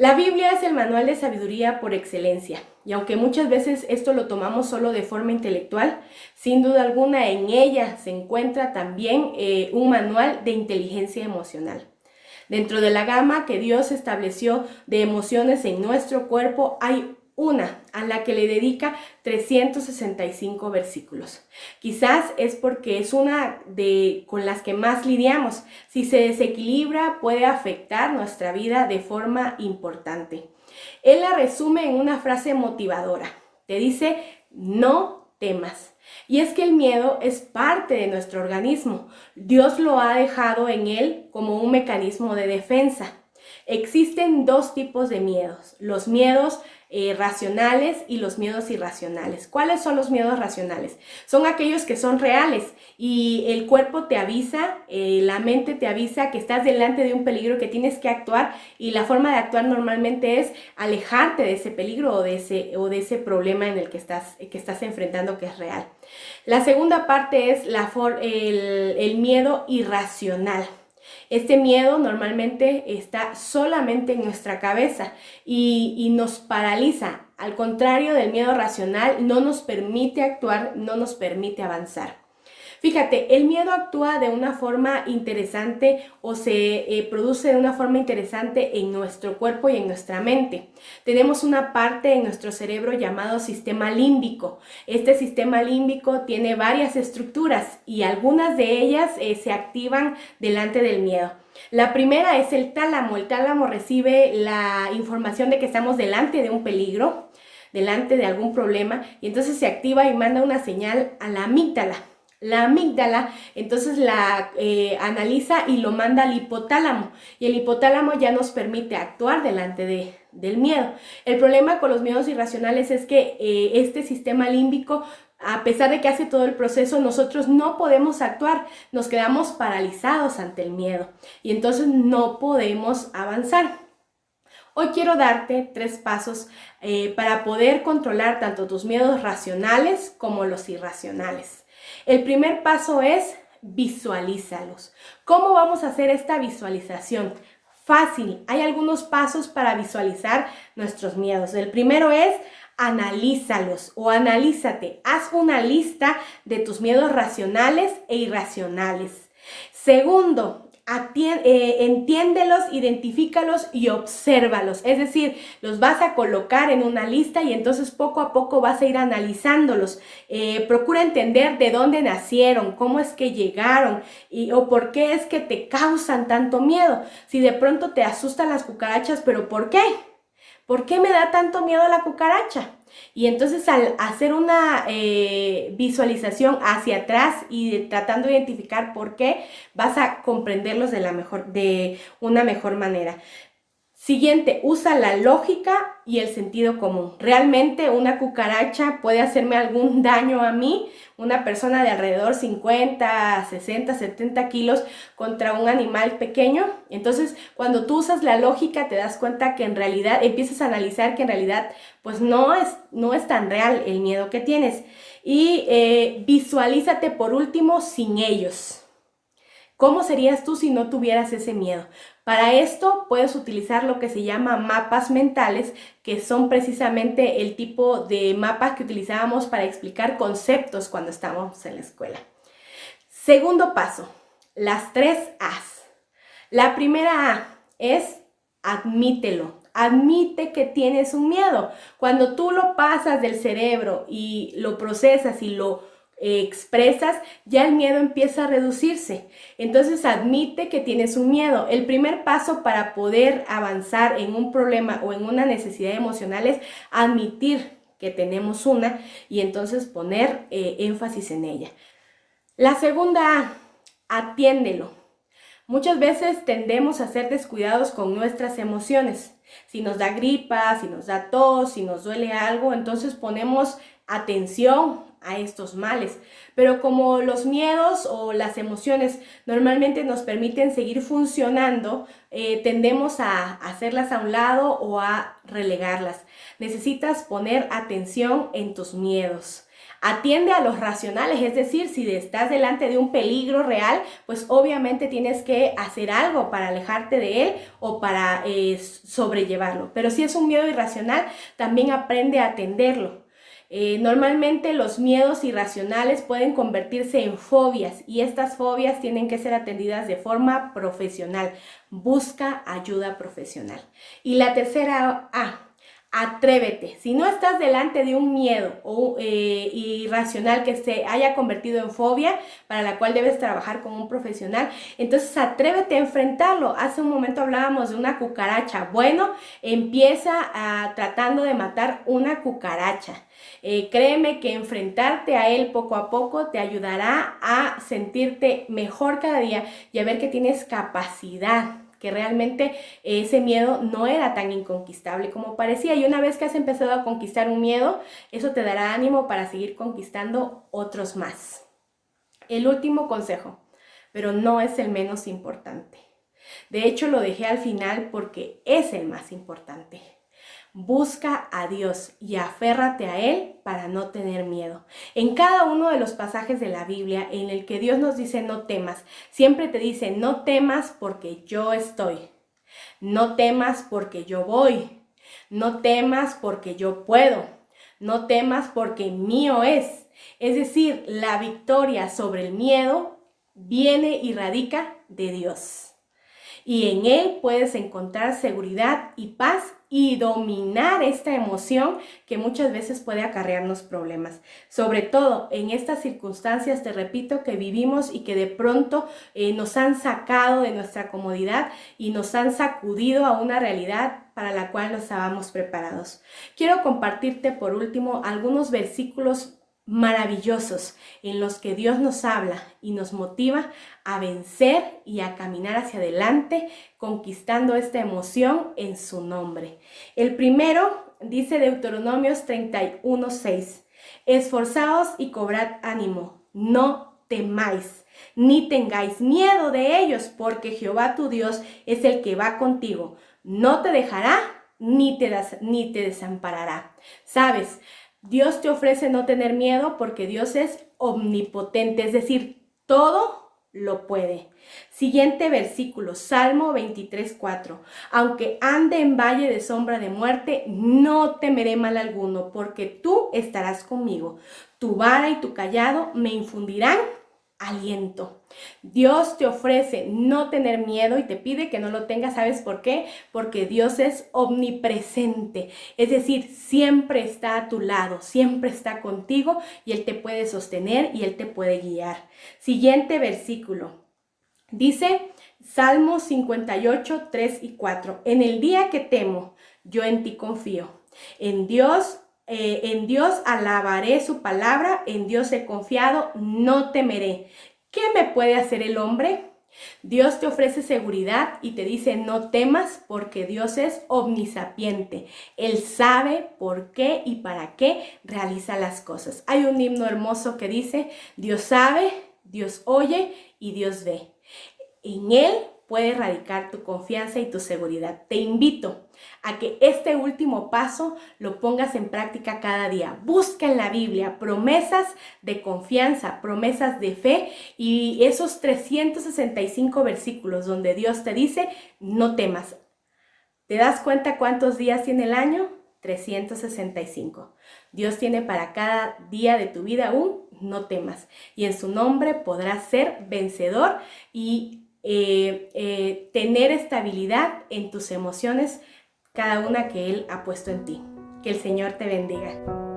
La Biblia es el manual de sabiduría por excelencia, y aunque muchas veces esto lo tomamos solo de forma intelectual, sin duda alguna en ella se encuentra también un manual de inteligencia emocional. Dentro de la gama que Dios estableció de emociones en nuestro cuerpo, hay una a la que le dedica 365 versículos. Quizás es porque es una con las que más lidiamos. Si se desequilibra, puede afectar nuestra vida de forma importante. Él la resume en una frase motivadora. Te dice, no temas. Y es que el miedo es parte de nuestro organismo. Dios lo ha dejado en él como un mecanismo de defensa. Existen dos tipos de miedos, los miedos racionales y los miedos irracionales. ¿Cuáles son los miedos racionales? Son aquellos que son reales y el cuerpo te avisa, la mente te avisa que estás delante de un peligro, que tienes que actuar, y la forma de actuar normalmente es alejarte de ese peligro o de ese problema en el que estás enfrentando, que es real. La segunda parte es el miedo irracional. Este miedo normalmente está solamente en nuestra cabeza y nos paraliza. Al contrario del miedo racional, no nos permite actuar, no nos permite avanzar. Fíjate, el miedo actúa de una forma interesante o se produce de una forma interesante en nuestro cuerpo y en nuestra mente. Tenemos una parte en nuestro cerebro llamado sistema límbico. Este sistema límbico tiene varias estructuras y algunas de ellas se activan delante del miedo. La primera es el tálamo. El tálamo recibe la información de que estamos delante de un peligro, delante de algún problema, y entonces se activa y manda una señal a la amígdala. La amígdala entonces la analiza y lo manda al hipotálamo, y el hipotálamo ya nos permite actuar delante del miedo. El problema con los miedos irracionales es que este sistema límbico, a pesar de que hace todo el proceso, nosotros no podemos actuar, nos quedamos paralizados ante el miedo y entonces no podemos avanzar. Hoy quiero darte 3 pasos para poder controlar tanto tus miedos racionales como los irracionales. El primer paso es visualízalos. ¿Cómo vamos a hacer esta visualización? Fácil, hay algunos pasos para visualizar nuestros miedos. El primero es analízalos o analízate. Haz una lista de tus miedos racionales e irracionales. Segundo, entiéndelos, identifícalos y obsérvalos. Es decir, los vas a colocar en una lista y entonces poco a poco vas a ir analizándolos. Procura entender de dónde nacieron, cómo es que llegaron o por qué es que te causan tanto miedo. Si de pronto te asustan las cucarachas, ¿pero por qué? ¿Por qué me da tanto miedo la cucaracha? Y entonces al hacer una visualización hacia atrás y tratando de identificar por qué, vas a comprenderlos de una mejor manera. Siguiente, usa la lógica y el sentido común. ¿Realmente una cucaracha puede hacerme algún daño a mí? Una persona de alrededor 50, 60, 70 kilos contra un animal pequeño. Entonces, cuando tú usas la lógica, te das cuenta que en realidad, empiezas a analizar que en realidad, pues no es tan real el miedo que tienes. Y visualízate por último sin ellos. ¿Cómo serías tú si no tuvieras ese miedo? Para esto puedes utilizar lo que se llama mapas mentales, que son precisamente el tipo de mapas que utilizábamos para explicar conceptos cuando estábamos en la escuela. Segundo paso, las 3 A's. La primera A es admítelo. Admite que tienes un miedo. Cuando tú lo pasas del cerebro y lo procesas y lo expresas, ya el miedo empieza a reducirse. Entonces admite que tienes un miedo. El primer paso para poder avanzar en un problema o en una necesidad emocional es admitir que tenemos una y entonces poner énfasis en ella. La segunda, atiéndelo. Muchas veces tendemos a ser descuidados con nuestras emociones. Si nos da gripa, si nos da tos, si nos duele algo, entonces ponemos atención a estos males. Pero como los miedos o las emociones normalmente nos permiten seguir funcionando, tendemos a hacerlas a un lado o a relegarlas. Necesitas poner atención en tus miedos. Atiende a los racionales, es decir, si estás delante de un peligro real, pues obviamente tienes que hacer algo para alejarte de él o para sobrellevarlo. Pero si es un miedo irracional, también aprende a atenderlo. Normalmente los miedos irracionales pueden convertirse en fobias y estas fobias tienen que ser atendidas de forma profesional. Busca ayuda profesional. Y la tercera A. Atrévete. Si no estás delante de un miedo irracional que se haya convertido en fobia, para la cual debes trabajar con un profesional, entonces atrévete a enfrentarlo. Hace un momento hablábamos de una cucaracha. Bueno, empieza tratando de matar una cucaracha. Créeme que enfrentarte a él poco a poco te ayudará a sentirte mejor cada día y a ver que tienes capacidad, que realmente ese miedo no era tan inconquistable como parecía. Y una vez que has empezado a conquistar un miedo, eso te dará ánimo para seguir conquistando otros más. El último consejo, pero no es el menos importante. De hecho, lo dejé al final porque es el más importante. Busca a Dios y aférrate a Él para no tener miedo. En cada uno de los pasajes de la Biblia en el que Dios nos dice no temas, siempre te dice no temas porque yo estoy. No temas porque yo voy. No temas porque yo puedo. No temas porque mío es. Es decir, la victoria sobre el miedo viene y radica de Dios. Y en Él puedes encontrar seguridad y paz y dominar esta emoción que muchas veces puede acarrearnos problemas. Sobre todo en estas circunstancias, te repito, que vivimos y que de pronto nos han sacado de nuestra comodidad y nos han sacudido a una realidad para la cual no estábamos preparados. Quiero compartirte por último algunos versículos maravillosos en los que Dios nos habla y nos motiva a vencer y a caminar hacia adelante, conquistando esta emoción en su nombre. El primero dice Deuteronomios 31:6: esforzaos y cobrad ánimo, no temáis, ni tengáis miedo de ellos, porque Jehová tu Dios es el que va contigo, no te dejará ni te desamparará. ¿Sabes? Dios te ofrece no tener miedo porque Dios es omnipotente, es decir, todo lo puede. Siguiente versículo, Salmo 23:4. Aunque ande en valle de sombra de muerte, no temeré mal alguno, porque tú estarás conmigo. Tu vara y tu cayado me infundirán aliento. Dios te ofrece no tener miedo y te pide que no lo tengas. ¿Sabes por qué? Porque Dios es omnipresente, es decir, siempre está a tu lado, siempre está contigo y Él te puede sostener y Él te puede guiar. Siguiente versículo, dice Salmo 58:3-4. En el día que temo, yo en ti confío. En Dios alabaré su palabra, en Dios he confiado, no temeré. ¿Qué me puede hacer el hombre? Dios te ofrece seguridad y te dice no temas porque Dios es omnisapiente. Él sabe por qué y para qué realiza las cosas. Hay un himno hermoso que dice: Dios sabe, Dios oye y Dios ve. En Él puede radicar tu confianza y tu seguridad. Te invito a que este último paso lo pongas en práctica cada día. Busca en la Biblia promesas de confianza, promesas de fe y esos 365 versículos donde Dios te dice no temas. ¿Te das cuenta cuántos días tiene el año? 365. Dios tiene para cada día de tu vida un no temas y en su nombre podrás ser vencedor y tener estabilidad en tus emociones, cada una que Él ha puesto en ti. Que el Señor te bendiga.